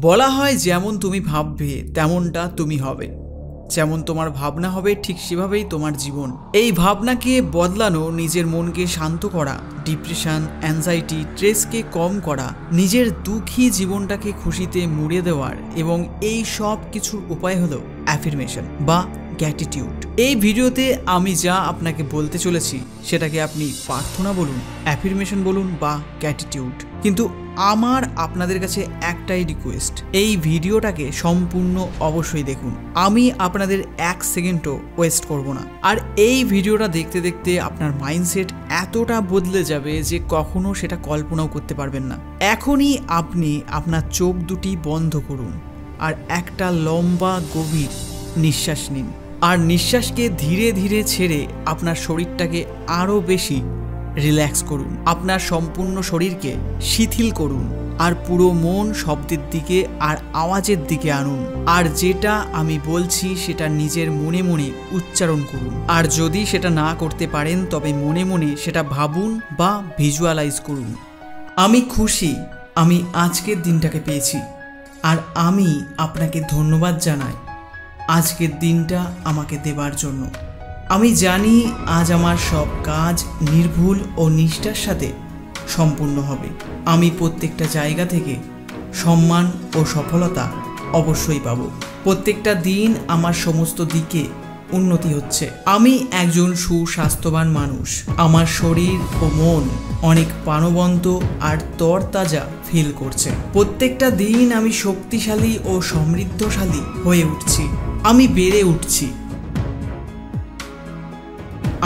বলা হয় যেমন তুমি ভাববে তেমনটা তুমি হবে, যেমন তোমার ভাবনা হবে ঠিক সেভাবেই তোমার জীবন। এই ভাবনাকে বদলানো, নিজের মনকে শান্ত করা, ডিপ্রেশন, অ্যাংজাইটি, স্ট্রেসকে কম করা, নিজের দুঃখী জীবনটাকে খুশিতে মুড়ে দেওয়ার এবং এই সব কিছুর উপায় হলো অ্যাফার্মেশন বা গ্র্যাটিটিউড। এই ভিডিওতে আমি যা আপনাকে বলতে চলেছি সেটাকে আপনি প্রার্থনা বলুন, অ্যাফার্মেশন বলুন বা গ্র্যাটিটিউড। কিন্তু আমার আপনাদের কাছে একটাই রিকোয়েস্ট, এই ভিডিওটাকে সম্পূর্ণ অবশ্যই দেখুন। আমি আপনাদের এক সেকেন্ডও ওয়েস্ট করব না। আর এই ভিডিওটা দেখতে দেখতে আপনার মাইন্ডসেট এতটা বদলে যাবে যে কখনো সেটা কল্পনাও করতে পারবেন না। এখনই আপনি আপনার চোখ দুটি বন্ধ করুন আর একটা লম্বা গভীর নিঃশ্বাস নিন। আর নিঃশ্বাসকে ধীরে ধীরে ছেড়ে আপনার শরীরটাকে আরও বেশি রিল্যাক্স করুন। আপনার সম্পূর্ণ শরীরকে শিথিল করুন আর পুরো মন শব্দের দিকে আর আওয়াজের দিকে আনুন। আর যেটা আমি বলছি সেটা নিজের মনে মনে উচ্চারণ করুন। আর যদি সেটা না করতে পারেন তবে মনে মনে সেটা ভাবুন বা ভিজুয়ালাইজ করুন। আমি খুশি আমি আজকের দিনটাকে পেয়েছি, আর আমি আপনাকে ধন্যবাদ জানাই আজকের দিনটা আমাকে দেবার জন্য। আমি জানি আজ আমার সব কাজ নির্ভুল ও নিষ্ঠার সাথে সম্পূর্ণ হবে। আমি প্রত্যেকটা জায়গা থেকে সম্মান ও সফলতা অবশ্যই পাব। প্রত্যেকটা দিন আমার সমস্ত দিকে উন্নতি হচ্ছে। আমি একজন সুস্বাস্থ্যবান মানুষ। আমার শরীর ও মন অনেক প্রাণবন্ত আর তরতাজা ফিল করছে। প্রত্যেকটা দিন আমি শক্তিশালী ও সমৃদ্ধশালী হয়ে উঠছি। আমি বেড়ে উঠছি।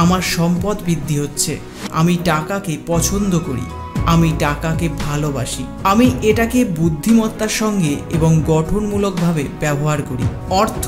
আমার সম্পদ বৃদ্ধি হচ্ছে। আমি টাকাকে পছন্দ করি। আমি টাকাকে ভালোবাসি। আমি এটাকে বুদ্ধিমত্তার সঙ্গে এবং গঠনমূলকভাবে ব্যবহার করি। অর্থ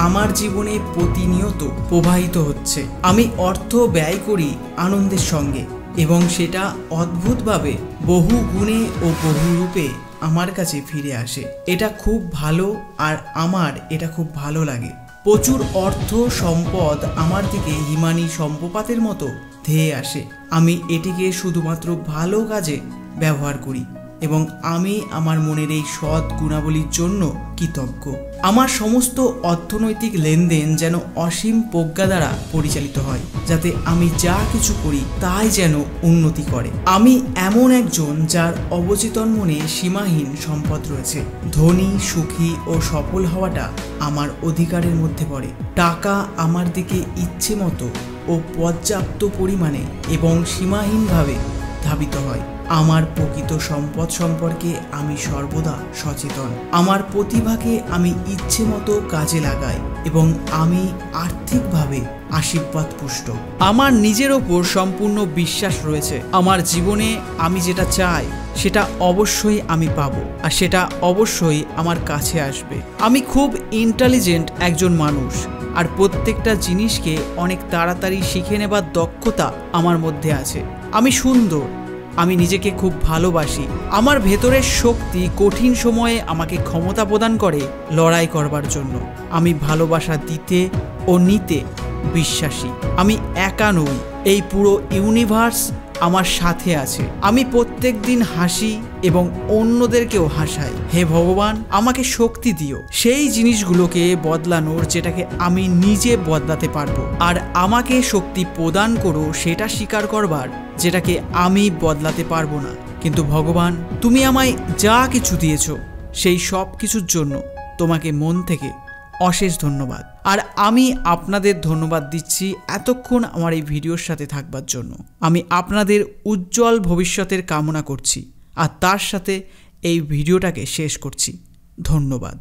আমার জীবনে প্রতিনিয়ত প্রবাহিত হচ্ছে। আমি অর্থ ব্যয় করি আনন্দের সঙ্গে এবং সেটা অদ্ভুতভাবে বহু গুণে ও বহু রূপে আমার কাছে ফিরে আসে। এটা খুব ভালো আর আমার এটা খুব ভালো লাগে। প্রচুর অর্থ সম্পদ আমার দিকে হিমানি সম্প্রপাতের মতো ধেয়ে আসে। আমি এটিকে শুধুমাত্র ভালো কাজে ব্যবহার করি এবং আমি আমার মনের এই সৎ গুণাবলীর জন্য কৃতজ্ঞ। আমার সমস্ত অর্থনৈতিক লেনদেন যেন অসীম প্রজ্ঞা দ্বারা পরিচালিত হয়, যাতে আমি যা কিছু করি তাই যেন উন্নতি করে। আমি এমন একজন যার অবচেতন মনে সীমাহীন সম্পদ রয়েছে। ধনী, সুখী ও সফল হওয়াটা আমার অধিকারের মধ্যে পড়ে। টাকা আমার দিকে ইচ্ছে মতো ও পর্যাপ্ত পরিমাণে এবং সীমাহীনভাবে ধাবিত হয়। আমার প্রকৃত সম্পদ সম্পর্কে আমি সর্বদা সচেতন। আমার প্রতিভাকে আমি ইচ্ছে মতো কাজে লাগাই এবং আমি আর্থিকভাবে আশীর্বাদ পুষ্ট। আমার নিজের ওপর সম্পূর্ণ বিশ্বাস রয়েছে। আমার জীবনে আমি যেটা চাই সেটা অবশ্যই আমি পাবো, আর সেটা অবশ্যই আমার কাছে আসবে। আমি খুব ইন্টেলিজেন্ট একজন মানুষ, আর প্রত্যেকটা জিনিসকে অনেক তাড়াতাড়ি শিখে নেবার দক্ষতা আমার মধ্যে আছে। আমি সুন্দর। আমি নিজেকে খুব ভালোবাসি। আমার ভেতরের শক্তি কঠিন সময়ে আমাকে ক্ষমতা প্রদান করে লড়াই করবার জন্য। আমি ভালোবাসা দিতে ও নিতে বিশ্বাসী। আমি একা নই, এই পুরো ইউনিভার্স আমার সাথে আছে। আমি প্রত্যেক দিন হাসি এবং অন্যদেরকেও হাসাই। হে ভগবান, আমাকে শক্তি দিও সেই জিনিসগুলোকে বদলানোর যেটাকে আমি নিজে বদলাতে পারবো, আর আমাকে শক্তি প্রদান করো সেটা স্বীকার করবার যেটাকে আমি বদলাতে পারবো না। কিন্তু ভগবান, তুমি আমায় যা কিছু দিয়েছো সেই সব কিছুর জন্য তোমাকে মন থেকে অশেষ ধন্যবাদ। আর আমি আপনাদের ধন্যবাদ দিচ্ছি এতক্ষণ আমার এই ভিডিওর সাথে থাকবার জন্য। আমি আপনাদের উজ্জ্বল ভবিষ্যতের কামনা করছি, আর তার সাথে এই ভিডিওটাকে শেষ করছি। ধন্যবাদ।